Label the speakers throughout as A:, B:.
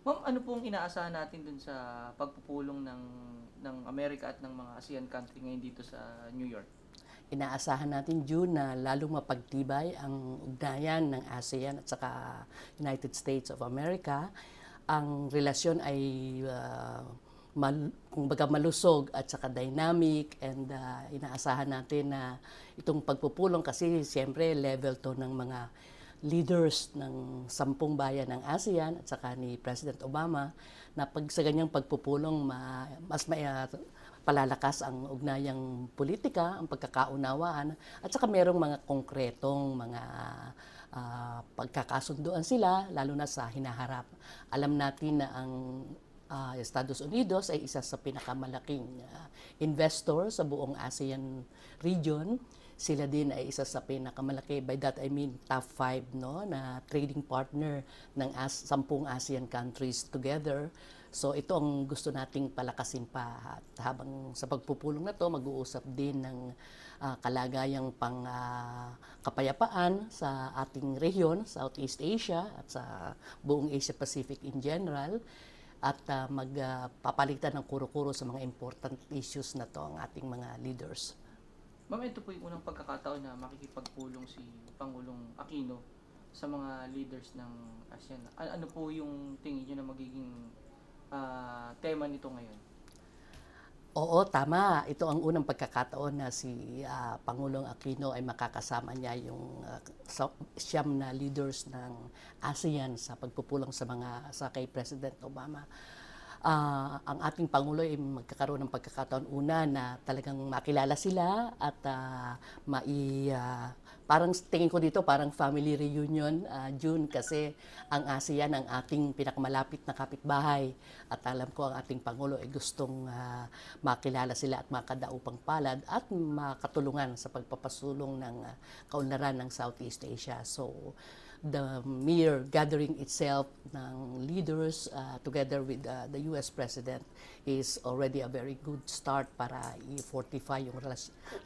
A: Ma'am, ano pong inaasahan natin dun sa pagpupulong ng Amerika at ng mga ASEAN country ngayon dito sa New York?
B: Inaasahan natin, June, na lalong mapagtibay ang ugnayan ng ASEAN at saka United States of America. Ang relasyon ay kumbaga malusog at saka dynamic, and inaasahan natin na itong pagpupulong, kasi siyempre level to ng mga leaders ng 10 bayan ng ASEAN at saka ni President Obama, na pag sa ganyang pagpupulong mas may palalakas ang ugnayang politika, ang pagkakaunawaan, at saka merong mga konkretong mga pagkakasunduan sila, lalo na sa hinaharap. Alam natin na ang Estados Unidos ay isa sa pinakamalaking investor sa buong ASEAN region. Sila din ay isa sa pinakamalaki, by that I mean top 5, no, na trading partner ng 10 ASEAN countries together. So ito ang gusto nating palakasin pa, at habang sa pagpupulong na to, mag-uusap din ng kalagayang kapayapaan sa ating rehiyon, Southeast Asia at sa buong Asia Pacific in general, at magpapalitan ng kuro-kuro sa mga important issues na to ang ating mga leaders.
A: Ma'am, ito po yung unang pagkakataon na makikipagpulong si Pangulong Aquino sa mga leaders ng ASEAN. Ano po yung tingin nyo na magiging tema nito ngayon?
B: Oo, tama. Ito ang unang pagkakataon na si Pangulong Aquino ay makakasama niya yung siyam na leaders ng ASEAN sa pagpupulong sa kay President Obama. Ang ating Pangulo ay magkakaroon ng pagkakataon una na talagang makilala sila at parang tingin ko dito parang family reunion, June, kasi ang ASEAN ang ating pinakamalapit na kapitbahay, at alam ko ang ating Pangulo ay gustong makilala sila at makadaupang palad at makatulungan sa pagpapasulong ng kaunlaran ng Southeast Asia. So the mere gathering itself ng leaders together with the US President is already a very good start para i-fortify yung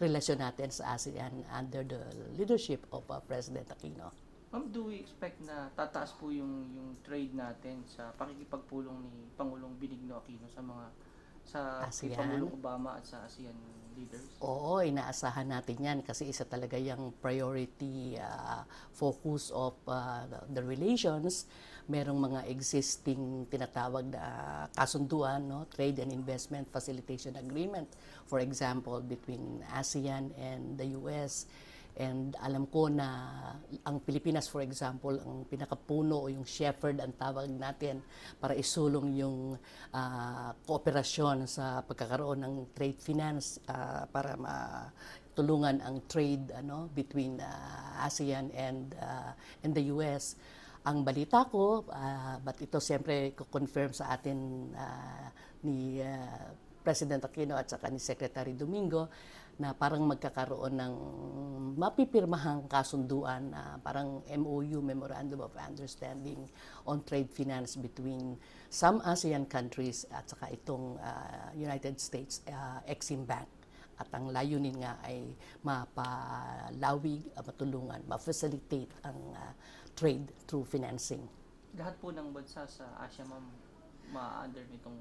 B: relasyon natin sa ASEAN under the leadership of President Aquino.
A: Ma'am, do we expect na tataas po yung trade natin sa pakikipagpulong ni Pangulong Benigno Aquino sa kay
B: ASEAN?
A: Pangulong Obama at sa ASEAN leaders?
B: Oo, inaasahan natin yan kasi isa talaga yung priority focus of the relations. Merong mga existing tinatawag na kasunduan, no? Trade and Investment Facilitation Agreement, for example, between ASEAN and the US. And alam ko na ang Pilipinas, for example, ang pinakapuno o yung shepherd ang tawag natin para isulong yung kooperasyon sa pagkakaroon ng trade finance para matulungan ang trade between ASEAN and the US. Ang balita ko, but ito siyempre ko-confirm sa atin ni President Aquino at saka ni Secretary Domingo, na parang magkakaroon ng mapipirmahang kasunduan na parang MOU, Memorandum of Understanding on Trade Finance between some ASEAN countries at saka itong United States Exim Bank. At ang layunin nga ay mapalawig, matulungan, ma-facilitate ang trade through financing.
A: Lahat po ng bansa sa Asia, ma'am, ma-under nitong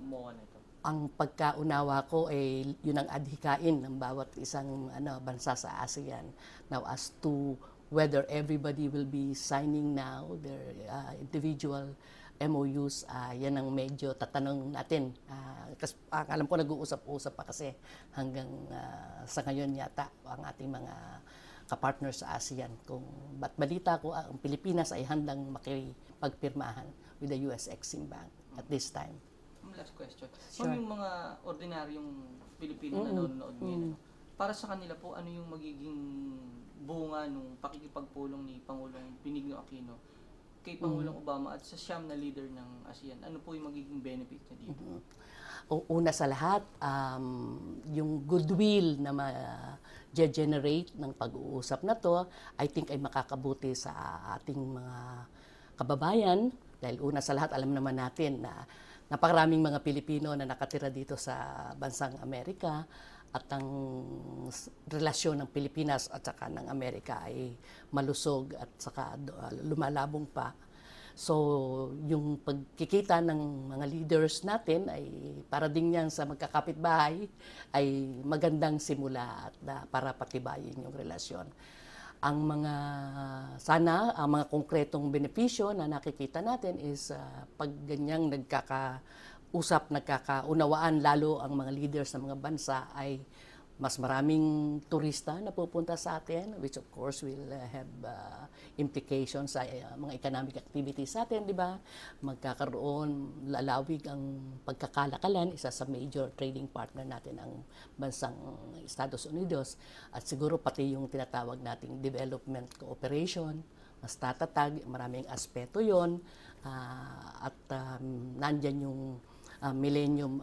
A: MOA na ito.
B: Ang pagkaunawa ko ay yun ang adhikain ng bawat isang bansa sa ASEAN. Now, as to whether everybody will be signing now their individual MOUs, yan ang medyo tatanong natin. Kasi alam ko nag-uusap-usap pa kasi hanggang sa ngayon yata ang ating mga kapartners sa ASEAN. Kung ba't balita ko, ang Pilipinas ay handang makipagpirmahan with the US Exim Bank at this time.
A: Last question.
B: Sure.
A: Yung mga ordinaryong Pilipino na nanonood ngayon, para sa kanila po, ano yung magiging bunga nung pakikipagpulong ni Pangulong Benigno Aquino kay Pangulong Obama at sa siyam na leader ng ASEAN? Ano po yung magiging benefit niya dito?
B: Una sa lahat, yung goodwill na ma-generate ng pag-uusap na to, I think ay makakabuti sa ating mga kababayan. Dahil una sa lahat, alam naman natin na napakaraming mga Pilipino na nakatira dito sa bansang Amerika, at ang relasyon ng Pilipinas at saka ng Amerika ay malusog at saka lumalabong pa. So, yung pagkikita ng mga leaders natin ay para din yan sa magkakapitbahay ay magandang simula at para patibayin yung relasyon. Ang mga konkretong benepisyo na nakikita natin is pag ganyang nagkakaunawaan lalo ang mga leaders ng mga bansa ay mas maraming turista na pupunta sa atin, which of course will have implications sa mga economic activities sa atin, di ba? Magkakaroon, lalawig ang pagkakalakalan, isa sa major trading partner natin ang bansang Estados Unidos, at siguro pati yung tinatawag nating development cooperation, mas tatatag, maraming aspeto yon, at nandyan yung Millennium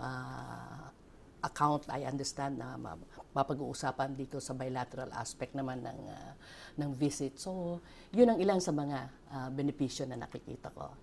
B: account, I understand na mapag-uusapan dito sa bilateral aspect naman ng visit. So, yun ang ilan sa mga benepisyo na nakikita ko.